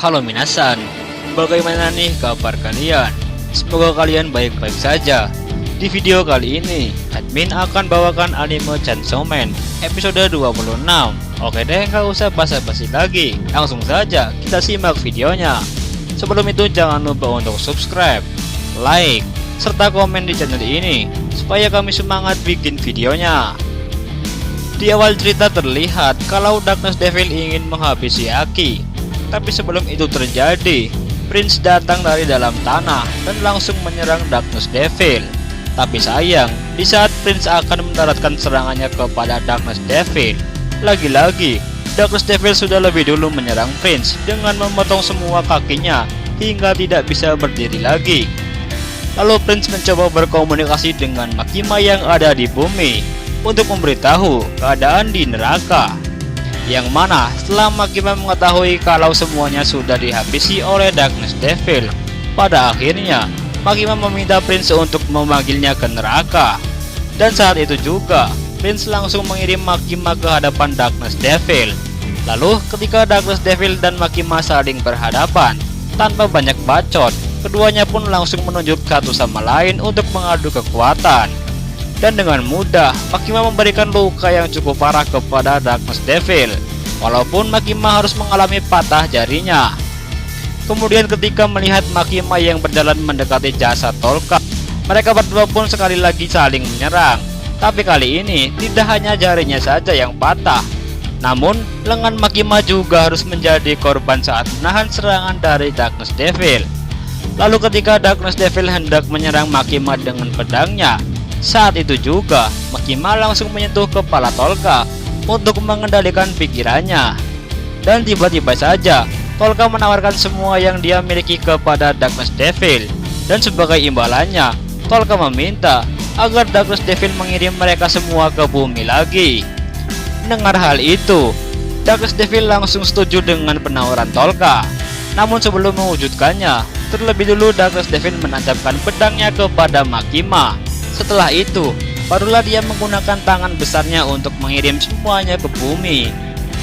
Halo minasan, bagaimana nih kabar kalian? Semoga kalian baik-baik saja. Di video kali ini, admin akan bawakan anime Chainsaw Man episode 26. Oke deh, gak usah basa-basi lagi, langsung saja kita simak videonya. Sebelum itu jangan lupa untuk subscribe, like, serta komen di channel ini supaya kami semangat bikin videonya. Di awal cerita terlihat kalau Darkness Devil ingin menghabisi Aki. Tapi sebelum itu terjadi, Prince datang dari dalam tanah dan langsung menyerang Darkness Devil. Tapi sayang, di saat Prince akan mendaratkan serangannya kepada Darkness Devil, lagi-lagi Darkness Devil sudah lebih dulu menyerang Prince dengan memotong semua kakinya hingga tidak bisa berdiri lagi. Lalu Prince mencoba berkomunikasi dengan Makima yang ada di bumi untuk memberitahu keadaan di neraka. Yang mana setelah Makima mengetahui kalau semuanya sudah dihabisi oleh Darkness Devil, pada akhirnya Makima meminta Prince untuk memanggilnya ke neraka. Dan saat itu juga Prince langsung mengirim Makima ke hadapan Darkness Devil. Lalu ketika Darkness Devil dan Makima saling berhadapan, tanpa banyak bacot, keduanya pun langsung menunjuk satu sama lain untuk mengadu kekuatan. Dan dengan mudah, Makima memberikan luka yang cukup parah kepada Darkness Devil, walaupun Makima harus mengalami patah jarinya. Kemudian ketika melihat Makima yang berjalan mendekati jasad Tolka, mereka berdua pun sekali lagi saling menyerang. Tapi kali ini tidak hanya jarinya saja yang patah, namun lengan Makima juga harus menjadi korban saat menahan serangan dari Darkness Devil. Lalu ketika Darkness Devil hendak menyerang Makima dengan pedangnya, saat itu juga Makima langsung menyentuh kepala Tolka untuk mengendalikan pikirannya. Dan tiba-tiba saja Tolka menawarkan semua yang dia miliki kepada Darkness Devil. Dan sebagai imbalannya, Tolka meminta agar Darkness Devil mengirim mereka semua ke bumi lagi. Mendengar hal itu, Darkness Devil langsung setuju dengan penawaran Tolka. Namun sebelum mewujudkannya, terlebih dulu Darkness Devil menancapkan pedangnya kepada Makima. Setelah itu, barulah dia menggunakan tangan besarnya untuk mengirim semuanya ke bumi.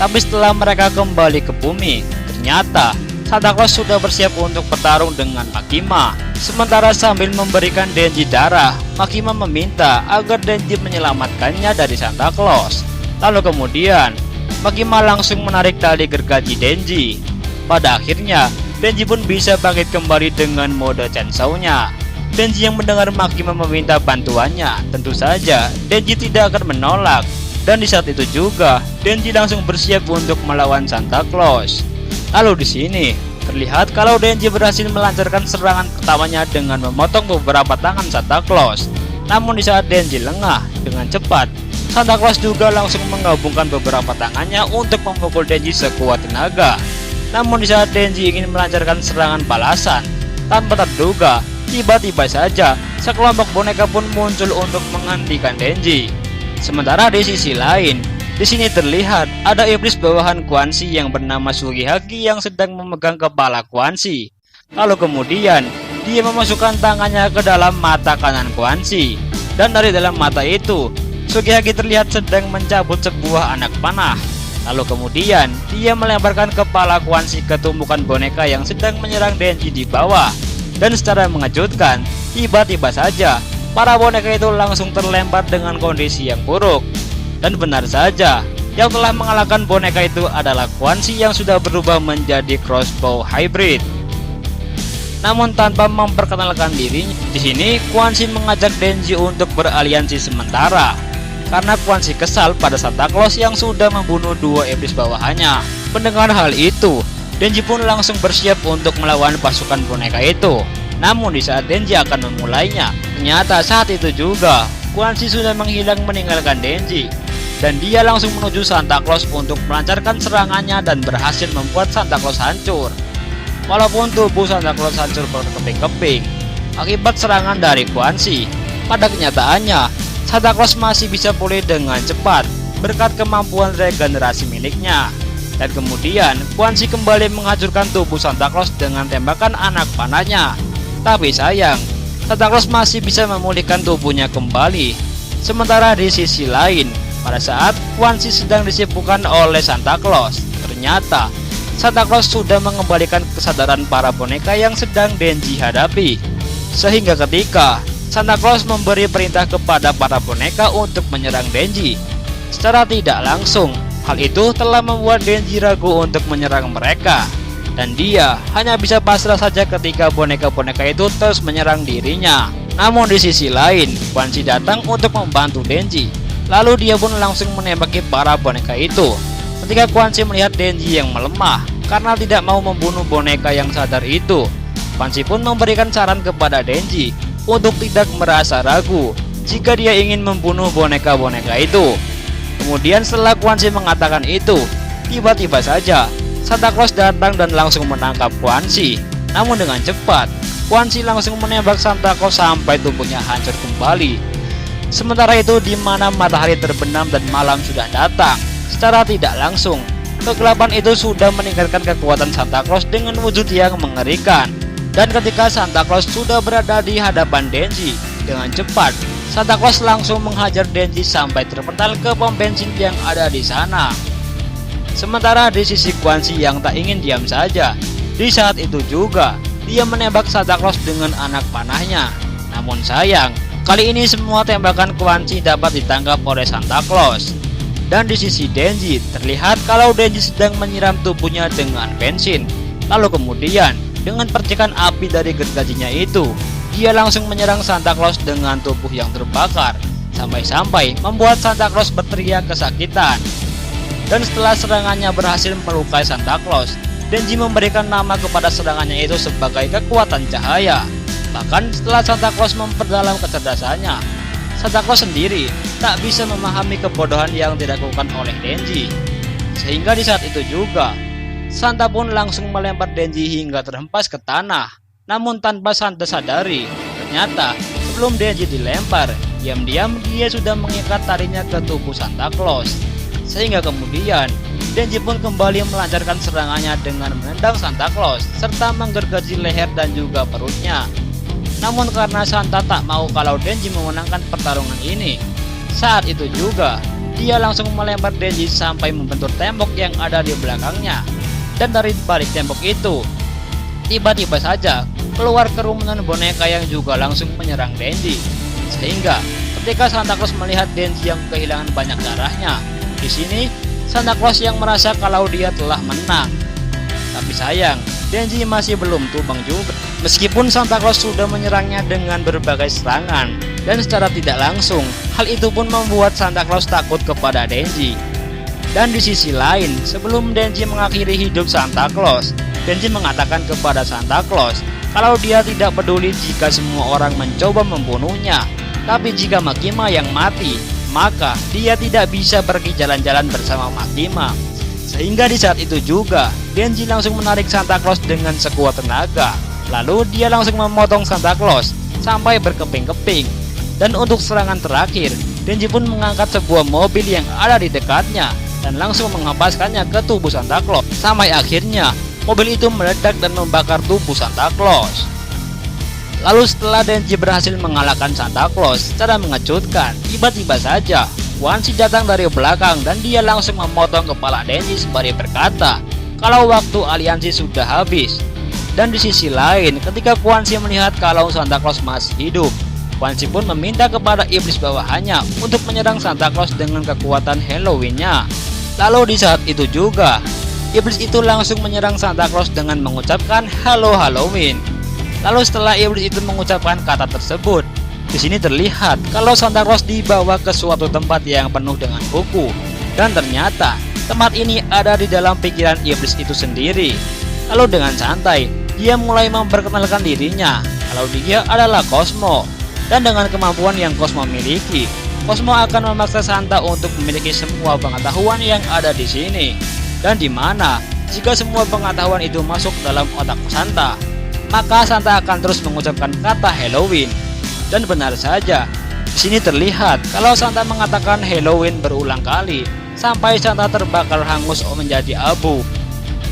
Tapi setelah mereka kembali ke bumi, ternyata Santa Claus sudah bersiap untuk bertarung dengan Makima. Sementara sambil memberikan Denji darah, Makima meminta agar Denji menyelamatkannya dari Santa Claus. Lalu kemudian, Makima langsung menarik tali gergaji Denji. Pada akhirnya, Denji pun bisa bangkit kembali dengan mode Chainsaw-nya. Denji yang mendengar Makima meminta bantuannya, tentu saja Denji tidak akan menolak. Dan di saat itu juga Denji langsung bersiap untuk melawan Santa Claus. Lalu di sini terlihat kalau Denji berhasil melancarkan serangan pertamanya dengan memotong beberapa tangan Santa Claus. Namun di saat Denji lengah dengan cepat, Santa Claus juga langsung menggabungkan beberapa tangannya untuk memukul Denji sekuat tenaga. Namun di saat Denji ingin melancarkan serangan balasan, tanpa terduga, tiba-tiba saja sekelompok boneka pun muncul untuk menghentikan Denji. Sementara di sisi lain, di sini terlihat ada iblis bawahan Quan Chi yang bernama Sugihaki yang sedang memegang kepala Quan Chi. Lalu kemudian dia memasukkan tangannya ke dalam mata kanan Quan Chi, dan dari dalam mata itu Sugihaki terlihat sedang mencabut sebuah anak panah. Lalu kemudian dia melemparkan kepala Quan Chi ke tumpukan boneka yang sedang menyerang Denji di bawah. Dan secara mengejutkan, tiba-tiba saja para boneka itu langsung terlempar dengan kondisi yang buruk. Dan benar saja, yang telah mengalahkan boneka itu adalah Quan Chi yang sudah berubah menjadi crossbow hybrid. Namun tanpa memperkenalkan dirinya, di sini Quan Chi mengajak Denji untuk beraliansi sementara. Karena Quan Chi kesal pada Santa Claus yang sudah membunuh dua iblis bawahannya. Mendengar hal itu, Denji pun langsung bersiap untuk melawan pasukan boneka itu. Namun di saat Denji akan memulainya, ternyata saat itu juga Quan Chi sudah menghilang meninggalkan Denji. Dan dia langsung menuju Santa Claus untuk melancarkan serangannya dan berhasil membuat Santa Claus hancur. Walaupun tubuh Santa Claus hancur berkeping-keping akibat serangan dari Quan Chi, pada kenyataannya Santa Claus masih bisa pulih dengan cepat berkat kemampuan regenerasi miliknya. Dan kemudian Quan Chi kembali menghancurkan tubuh Santa Claus dengan tembakan anak panahnya. Tapi sayang, Santa Claus masih bisa memulihkan tubuhnya kembali. Sementara di sisi lain, pada saat Quan Chi sedang disibukkan oleh Santa Claus, ternyata Santa Claus sudah mengembalikan kesadaran para boneka yang sedang Denji hadapi. Sehingga ketika Santa Claus memberi perintah kepada para boneka untuk menyerang Denji secara tidak langsung, hal itu telah membuat Denji ragu untuk menyerang mereka. Dan dia hanya bisa pasrah saja ketika boneka-boneka itu terus menyerang dirinya. Namun di sisi lain, Quan Chi datang untuk membantu Denji. Lalu dia pun langsung menembaki para boneka itu. Ketika Quan Chi melihat Denji yang melemah karena tidak mau membunuh boneka yang sadar itu, Quan Chi pun memberikan saran kepada Denji untuk tidak merasa ragu jika dia ingin membunuh boneka-boneka itu. Kemudian setelah Quan Chi mengatakan itu, tiba-tiba saja Santa Claus datang dan langsung menangkap Quan Chi. Namun dengan cepat, Quan Chi langsung menembak Santa Claus sampai tubuhnya hancur kembali. Sementara itu, di mana matahari terbenam dan malam sudah datang, secara tidak langsung, kegelapan itu sudah meningkatkan kekuatan Santa Claus dengan wujud yang mengerikan. Dan ketika Santa Claus sudah berada di hadapan Denji, dengan cepat Santa Claus langsung menghajar Denji sampai terpental ke pom bensin yang ada di sana. Sementara di sisi Quan Chi yang tak ingin diam saja, di saat itu juga dia menembak Santa Claus dengan anak panahnya. Namun sayang, kali ini semua tembakan Quan Chi dapat ditangkap oleh Santa Claus. Dan di sisi Denji, terlihat kalau Denji sedang menyiram tubuhnya dengan bensin. Lalu kemudian, dengan percikan api dari gergajinya itu, dia langsung menyerang Santa Claus dengan tubuh yang terbakar, sampai-sampai membuat Santa Claus berteriak kesakitan. Dan setelah serangannya berhasil melukai Santa Claus, Denji memberikan nama kepada serangannya itu sebagai kekuatan cahaya. Bahkan setelah Santa Claus memperdalam kecerdasannya, Santa Claus sendiri tak bisa memahami kebodohan yang dilakukan oleh Denji. Sehingga di saat itu juga, Santa pun langsung melempar Denji hingga terhempas ke tanah. Namun tanpa Santa sadari, ternyata sebelum Denji dilempar, diam-diam dia sudah mengikat tarinya ke tubuh Santa Claus. Sehingga kemudian Denji pun kembali melancarkan serangannya dengan menendang Santa Claus serta menggergaji leher dan juga perutnya. Namun karena Santa tak mau kalau Denji memenangkan pertarungan ini, saat itu juga dia langsung melempar Denji sampai membentur tembok yang ada di belakangnya. Dan dari balik tembok itu, tiba-tiba saja keluar kerumunan boneka yang juga langsung menyerang Denji. Sehingga ketika Santa Claus melihat Denji yang kehilangan banyak darahnya, di sini Santa Claus yang merasa kalau dia telah menang. Tapi sayang, Denji masih belum tumbang juga. Meskipun Santa Claus sudah menyerangnya dengan berbagai serangan, dan secara tidak langsung, hal itu pun membuat Santa Claus takut kepada Denji. Dan di sisi lain, sebelum Denji mengakhiri hidup Santa Claus, Denji mengatakan kepada Santa Claus kalau dia tidak peduli jika semua orang mencoba membunuhnya, tapi jika Makima yang mati, maka dia tidak bisa pergi jalan-jalan bersama Makima. Sehingga di saat itu juga, Denji langsung menarik Santa Claus dengan sekuat tenaga. Lalu dia langsung memotong Santa Claus sampai berkeping-keping. Dan untuk serangan terakhir, Denji pun mengangkat sebuah mobil yang ada di dekatnya dan langsung menghempaskannya ke tubuh Santa Claus. Sampai akhirnya, mobil itu meledak dan membakar tubuh Santa Claus. Lalu setelah Denji berhasil mengalahkan Santa Claus secara mengejutkan, tiba-tiba saja Quan Chi datang dari belakang dan dia langsung memotong kepala Denji sembari berkata kalau waktu aliansi sudah habis. Dan di sisi lain, ketika Quan Chi melihat kalau Santa Claus masih hidup, Quan Chi pun meminta kepada iblis bawahannya untuk menyerang Santa Claus dengan kekuatan Halloween-nya. Lalu di saat itu juga, iblis itu langsung menyerang Santa Claus dengan mengucapkan Halo Halloween. Lalu setelah iblis itu mengucapkan kata tersebut, di sini terlihat kalau Santa Claus dibawa ke suatu tempat yang penuh dengan buku. Dan ternyata tempat ini ada di dalam pikiran iblis itu sendiri. Lalu dengan santai, dia mulai memperkenalkan dirinya kalau dia adalah Cosmo. Dan dengan kemampuan yang Cosmo miliki, Cosmo akan memaksa Santa untuk memiliki semua pengetahuan yang ada di sini. Dan di mana jika semua pengetahuan itu masuk dalam otak Santa, maka Santa akan terus mengucapkan kata Halloween. Dan benar saja, di sini terlihat kalau Santa mengatakan Halloween berulang kali sampai Santa terbakar hangus menjadi abu.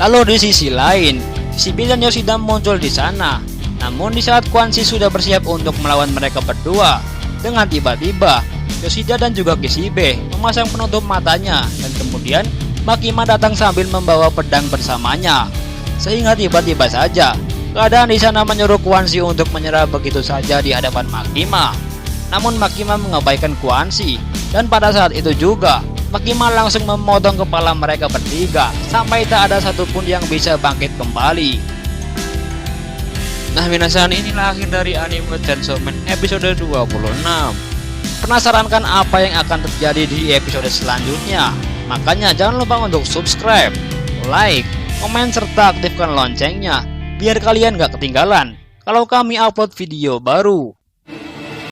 Lalu di sisi lain, si Bill dan Yoshida muncul di sana. Namun di saat Quan Chi sudah bersiap untuk melawan mereka berdua, dengan tiba-tiba Yoshida dan juga Kishibe memasang penutup matanya dan kemudian Makima datang sambil membawa pedang bersamanya. Sehingga tiba-tiba saja keadaan di sana menyuruh Quan Chi untuk menyerah begitu saja di hadapan Makima. Namun Makima mengabaikan Quan Chi, dan pada saat itu juga Makima langsung memotong kepala mereka bertiga sampai tak ada satupun yang bisa bangkit kembali. Nah minasan, inilah akhir dari anime Chainsaw Man episode 26. Penasaran kan apa yang akan terjadi di episode selanjutnya? Makanya jangan lupa untuk subscribe, like, komen, serta aktifkan loncengnya biar kalian gak ketinggalan kalau kami upload video baru.